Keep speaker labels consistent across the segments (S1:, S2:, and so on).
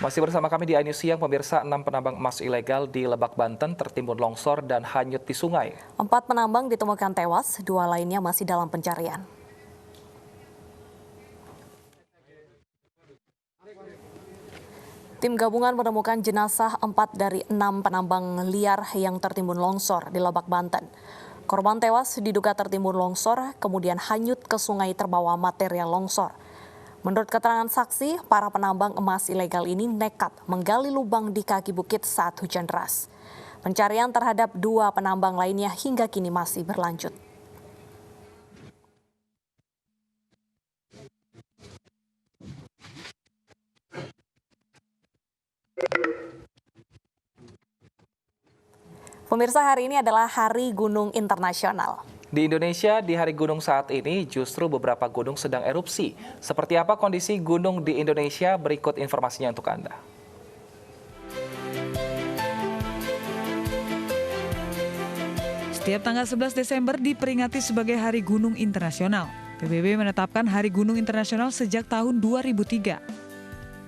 S1: Masih bersama kami di iNews Siang, pemirsa. 6 penambang emas ilegal di Lebak, Banten tertimbun longsor dan hanyut di sungai.
S2: 4 penambang ditemukan tewas, 2 lainnya masih dalam pencarian. Tim gabungan menemukan jenazah 4 dari 6 penambang liar yang tertimbun longsor di Lebak, Banten. Korban tewas diduga tertimbun longsor, kemudian hanyut ke sungai terbawa material longsor. Menurut keterangan saksi, para penambang emas ilegal ini nekat menggali lubang di kaki bukit saat hujan deras. Pencarian terhadap 2 penambang lainnya hingga kini masih berlanjut. Pemirsa, hari ini adalah Hari Gunung Internasional.
S1: Di Indonesia, di Hari Gunung saat ini justru beberapa gunung sedang erupsi. Seperti apa kondisi gunung di Indonesia? Berikut informasinya untuk Anda.
S3: Setiap tanggal 11 Desember diperingati sebagai Hari Gunung Internasional. PBB menetapkan Hari Gunung Internasional sejak tahun 2003.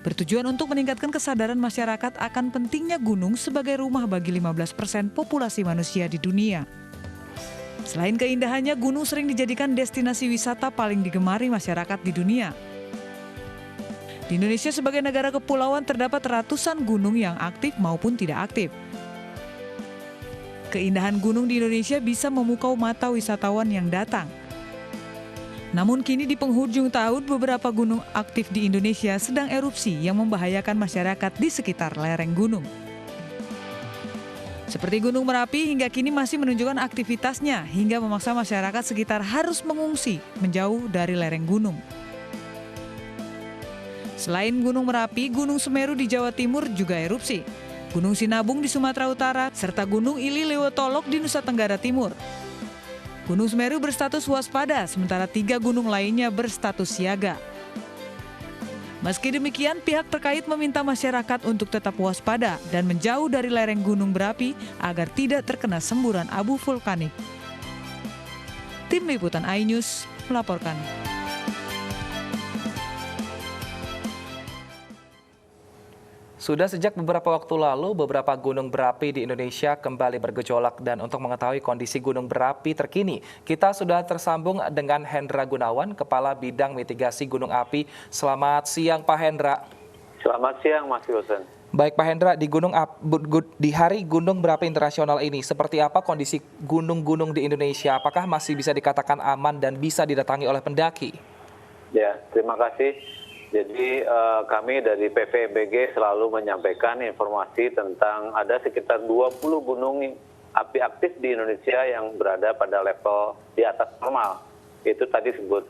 S3: Bertujuan untuk meningkatkan kesadaran masyarakat akan pentingnya gunung sebagai rumah bagi 15% populasi manusia di dunia. Selain keindahannya, gunung sering dijadikan destinasi wisata paling digemari masyarakat di dunia. Di Indonesia sebagai negara kepulauan terdapat ratusan gunung yang aktif maupun tidak aktif. Keindahan gunung di Indonesia bisa memukau mata wisatawan yang datang. Namun kini di penghujung tahun beberapa gunung aktif di Indonesia sedang erupsi yang membahayakan masyarakat di sekitar lereng gunung. Seperti Gunung Merapi hingga kini masih menunjukkan aktivitasnya hingga memaksa masyarakat sekitar harus mengungsi menjauh dari lereng gunung. Selain Gunung Merapi, Gunung Semeru di Jawa Timur juga erupsi. Gunung Sinabung di Sumatera Utara, serta Gunung Ili Lewotolok di Nusa Tenggara Timur. Gunung Semeru berstatus waspada, sementara 3 gunung lainnya berstatus siaga. Meski demikian, pihak terkait meminta masyarakat untuk tetap waspada dan menjauh dari lereng gunung berapi agar tidak terkena semburan abu vulkanik. Tim Liputan iNews melaporkan.
S1: Sudah sejak beberapa waktu lalu, beberapa gunung berapi di Indonesia kembali bergejolak. Dan untuk mengetahui kondisi gunung berapi terkini, kita sudah tersambung dengan Hendra Gunawan, Kepala Bidang Mitigasi Gunung Api. Selamat siang, Pak Hendra.
S4: Selamat siang, Mas Yosen.
S1: Baik, Pak Hendra, di Hari Gunung Berapi Internasional ini, seperti apa kondisi gunung-gunung di Indonesia? Apakah masih bisa dikatakan aman dan bisa didatangi oleh pendaki?
S4: Ya, terima kasih. Jadi kami dari PVMBG selalu menyampaikan informasi tentang ada sekitar 20 gunung api aktif di Indonesia yang berada pada level di atas normal. Itu tadi sudah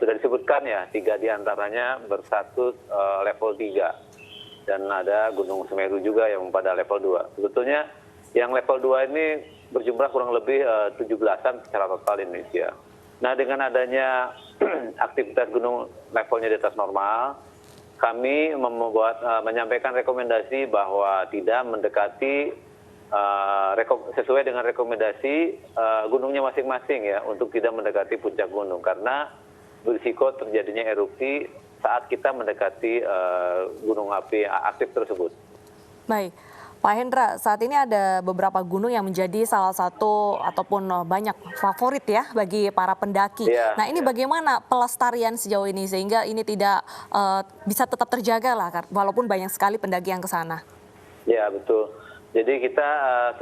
S4: disebutkan ya, 3 diantaranya berstatus level 3. Dan ada Gunung Semeru juga yang pada level 2. Sebetulnya yang level 2 ini berjumlah kurang lebih 17-an secara total di Indonesia. Nah, dengan adanya aktivitas gunung levelnya di atas normal, kami menyampaikan rekomendasi bahwa tidak mendekati sesuai dengan rekomendasi gunungnya masing-masing ya, untuk tidak mendekati puncak gunung karena berisiko terjadinya erupsi saat kita mendekati gunung api aktif tersebut.
S2: Baik, Pak Hendra, saat ini ada beberapa gunung yang menjadi salah satu ataupun banyak favorit ya bagi para pendaki.
S4: Ya,
S2: nah ini bagaimana pelestarian sejauh ini sehingga ini tidak bisa tetap terjaga lah, walaupun banyak sekali pendaki yang ke sana.
S4: Ya, betul. Jadi kita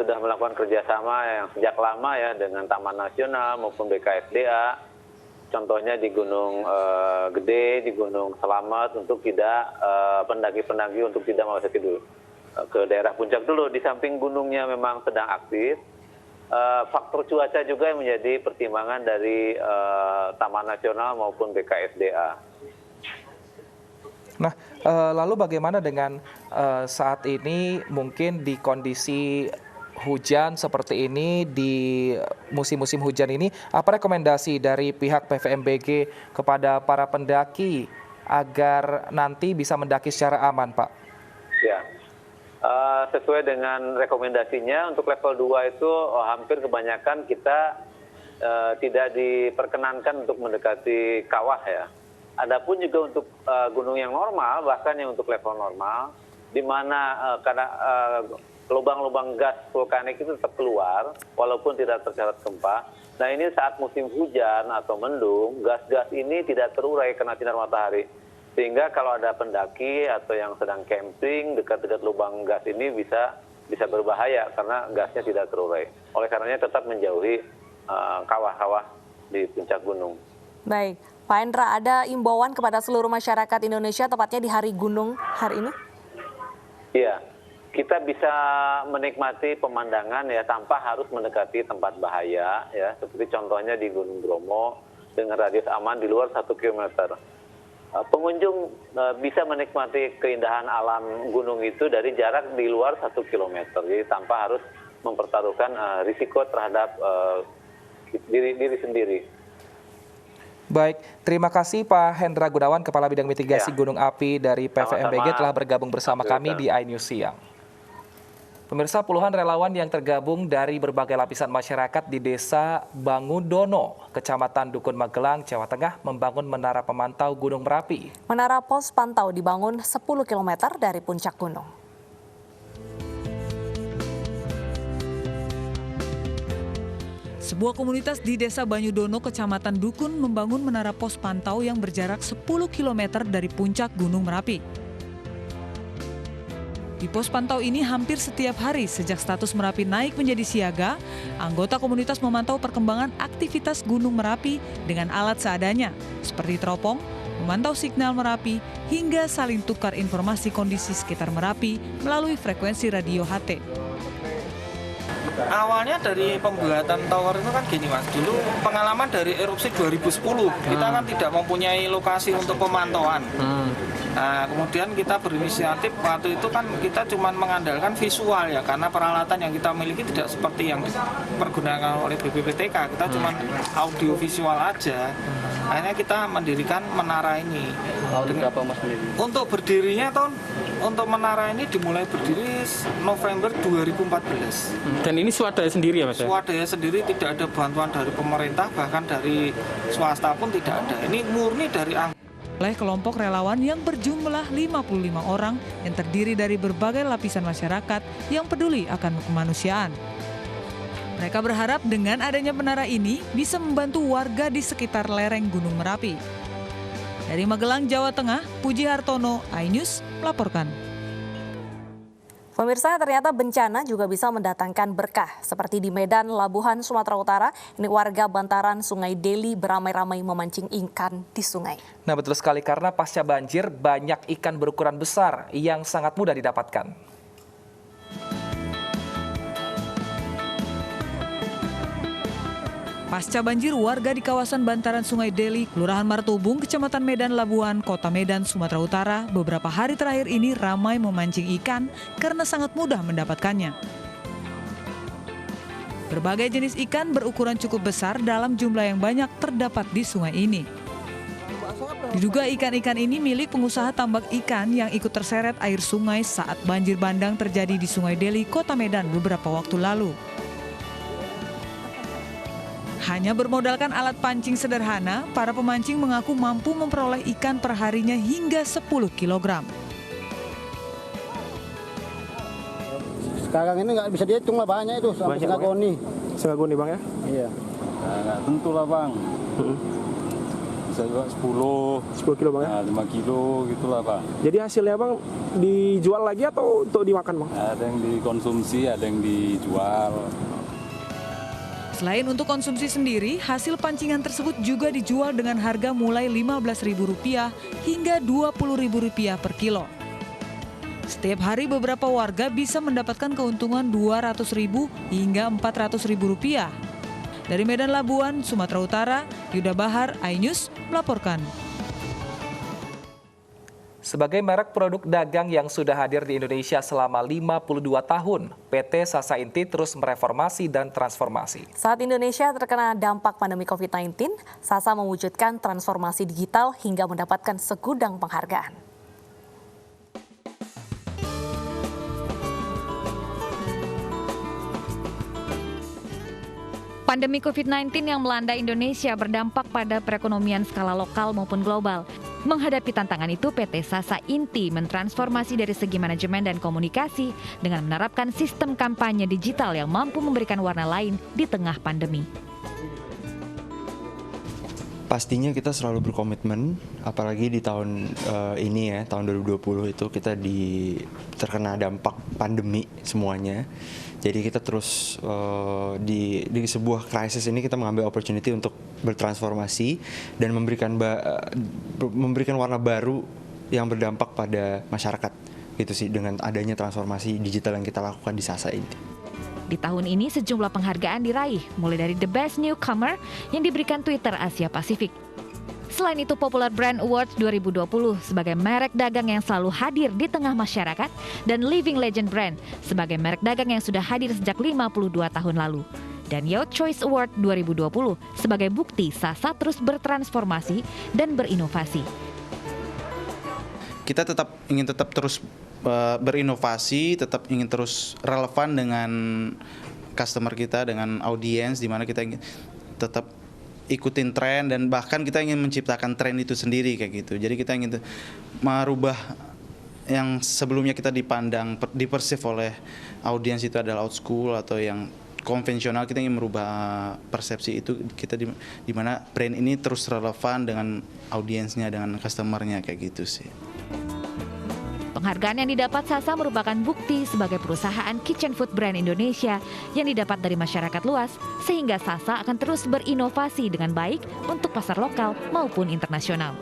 S4: sudah melakukan kerjasama yang sejak lama ya dengan Taman Nasional maupun BKSDA. Contohnya di Gunung Gede, di Gunung Selamat untuk tidak pendaki-pendaki untuk tidak memasuki dulu ke daerah puncak dulu. Di samping gunungnya memang sedang aktif, faktor cuaca juga yang menjadi pertimbangan dari Taman Nasional maupun BKSDA.
S1: Nah, lalu bagaimana dengan saat ini mungkin di kondisi hujan seperti ini, di musim-musim hujan ini, apa rekomendasi dari pihak PVMBG kepada para pendaki agar nanti bisa mendaki secara aman, Pak?
S4: Ya. Sesuai dengan rekomendasinya untuk level 2 itu hampir kebanyakan kita tidak diperkenankan untuk mendekati kawah ya. Adapun juga untuk gunung yang normal, bahkan yang untuk level normal, di mana karena lubang-lubang gas vulkanik itu tetap keluar, walaupun tidak tercatat gempa. Nah ini saat musim hujan atau mendung, gas-gas ini tidak terurai kena sinar matahari. Sehingga kalau ada pendaki atau yang sedang camping dekat-dekat lubang gas ini bisa berbahaya karena gasnya tidak terurai. Oleh karenanya tetap menjauhi kawah-kawah di puncak gunung.
S2: Baik, Pak Hendra, ada imbauan kepada seluruh masyarakat Indonesia tepatnya di hari gunung hari ini?
S4: Iya, kita bisa menikmati pemandangan ya tanpa harus mendekati tempat bahaya ya, seperti contohnya di Gunung Bromo dengan radius aman di luar 1 km. Pengunjung bisa menikmati keindahan alam gunung itu dari jarak di luar 1 km, jadi tanpa harus mempertaruhkan risiko terhadap diri sendiri.
S1: Baik, terima kasih Pak Hendra Gunawan, Kepala Bidang Mitigasi Gunung Api dari PVMBG telah bergabung bersama kami di iNews Siang. Pemirsa, puluhan relawan yang tergabung dari berbagai lapisan masyarakat di Desa Bangudono, Kecamatan Dukun Magelang, Jawa Tengah, membangun menara pemantau Gunung Merapi.
S2: Menara pos pantau dibangun 10 km dari puncak gunung.
S3: Sebuah komunitas di Desa Banyudono, Kecamatan Dukun, membangun menara pos pantau yang berjarak 10 km dari puncak Gunung Merapi. Di pos pantau ini hampir setiap hari sejak status Merapi naik menjadi siaga, anggota komunitas memantau perkembangan aktivitas Gunung Merapi dengan alat seadanya, seperti teropong, memantau signal Merapi, hingga saling tukar informasi kondisi sekitar Merapi melalui frekuensi radio HT.
S5: Awalnya dari pembuatan tower itu kan gini Mas, dulu pengalaman dari erupsi 2010, kita kan tidak mempunyai lokasi untuk pemantauan. Nah, kemudian kita berinisiatif, waktu itu kan kita cuma mengandalkan visual ya, karena peralatan yang kita miliki tidak seperti yang dipergunakan oleh BPPTK, kita cuma audio visual aja. Akhirnya kita mendirikan menara ini.
S6: Tahun berapa Mas sendiri?
S5: Untuk berdirinya untuk menara ini dimulai berdiri November 2014.
S6: Dan ini swadaya sendiri ya Mas?
S5: Swadaya sendiri, tidak ada bantuan dari pemerintah, bahkan dari swasta pun tidak ada. Ini murni dari
S3: oleh kelompok relawan yang berjumlah 55 orang yang terdiri dari berbagai lapisan masyarakat yang peduli akan kemanusiaan. Mereka berharap dengan adanya menara ini bisa membantu warga di sekitar lereng Gunung Merapi. Dari Magelang, Jawa Tengah, Puji Hartono, iNews melaporkan.
S2: Pemirsa, ternyata bencana juga bisa mendatangkan berkah. Seperti di Medan, Labuhan, Sumatera Utara, ini warga bantaran Sungai Deli beramai-ramai memancing ikan di sungai.
S1: Nah, betul sekali, karena pasca banjir banyak ikan berukuran besar yang sangat mudah didapatkan.
S3: Pasca banjir, warga di kawasan bantaran Sungai Deli, Kelurahan Martubung, Kecamatan Medan, Labuhan, Kota Medan, Sumatera Utara, beberapa hari terakhir ini ramai memancing ikan karena sangat mudah mendapatkannya. Berbagai jenis ikan berukuran cukup besar dalam jumlah yang banyak terdapat di sungai ini. Diduga ikan-ikan ini milik pengusaha tambak ikan yang ikut terseret air sungai saat banjir bandang terjadi di Sungai Deli, Kota Medan beberapa waktu lalu. Hanya bermodalkan alat pancing sederhana, para pemancing mengaku mampu memperoleh ikan perharinya hingga 10 kg.
S7: Sekarang ini nggak bisa dihitung lah, banyak itu, sampai setengah goni.
S6: Setengah goni Bang ya?
S7: Iya.
S8: Nah, nggak tentu lah Bang. Bisa juga
S6: 10 kilo Bang ya?
S8: nah, 5 kilo gitulah Bang.
S6: Jadi hasilnya Bang dijual lagi atau untuk dimakan Bang?
S8: Ada yang dikonsumsi, ada yang dijual.
S3: Selain untuk konsumsi sendiri, hasil pancingan tersebut juga dijual dengan harga mulai Rp15.000 hingga Rp20.000 per kilo. Setiap hari beberapa warga bisa mendapatkan keuntungan Rp200.000 hingga Rp400.000. Dari Medan, Labuhan, Sumatera Utara, Yuda Bahar, iNews melaporkan.
S1: Sebagai merek produk dagang yang sudah hadir di Indonesia selama 52 tahun, PT Sasa Inti terus mereformasi dan transformasi.
S2: Saat Indonesia terkena dampak pandemi COVID-19, Sasa mewujudkan transformasi digital hingga mendapatkan segudang penghargaan.
S9: Pandemi COVID-19 yang melanda Indonesia berdampak pada perekonomian skala lokal maupun global. Menghadapi tantangan itu, PT Sasa Inti mentransformasi dari segi manajemen dan komunikasi dengan menerapkan sistem kampanye digital yang mampu memberikan warna lain di tengah pandemi.
S10: Pastinya kita selalu berkomitmen, apalagi di tahun ini ya, tahun 2020 itu kita terkena dampak pandemi semuanya. Jadi kita terus di sebuah krisis ini kita mengambil opportunity untuk bertransformasi dan memberikan warna baru yang berdampak pada masyarakat gitu sih, dengan adanya transformasi digital yang kita lakukan di Sasa ini.
S9: Di tahun ini sejumlah penghargaan diraih, mulai dari The Best Newcomer yang diberikan Twitter Asia Pasifik. Selain itu, Popular Brand Awards 2020 sebagai merek dagang yang selalu hadir di tengah masyarakat dan Living Legend Brand sebagai merek dagang yang sudah hadir sejak 52 tahun lalu. Dan Youth Choice Award 2020 sebagai bukti Sasa terus bertransformasi dan berinovasi.
S11: Kita ingin terus berinovasi, tetap ingin terus relevan dengan customer kita, dengan audiens, di mana kita ingin tetap ikutin tren dan bahkan kita ingin menciptakan tren itu sendiri kayak gitu. Jadi kita ingin merubah yang sebelumnya kita dipersif oleh audiens itu adalah old school atau yang konvensional, kita ingin merubah persepsi itu, kita di mana brand ini terus relevan dengan audiensnya, dengan customernya kayak gitu sih.
S9: Penghargaan yang didapat Sasa merupakan bukti sebagai perusahaan kitchen food brand Indonesia yang didapat dari masyarakat luas, sehingga Sasa akan terus berinovasi dengan baik untuk pasar lokal maupun internasional.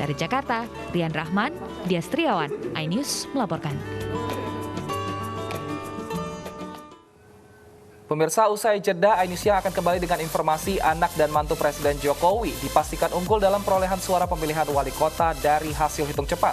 S9: Dari Jakarta, Rian Rahman, Dias Triawan, iNews melaporkan.
S1: Pemirsa, usai jeda, iNews yang akan kembali dengan informasi anak dan mantu Presiden Jokowi dipastikan unggul dalam perolehan suara pemilihan wali kota dari hasil hitung cepat.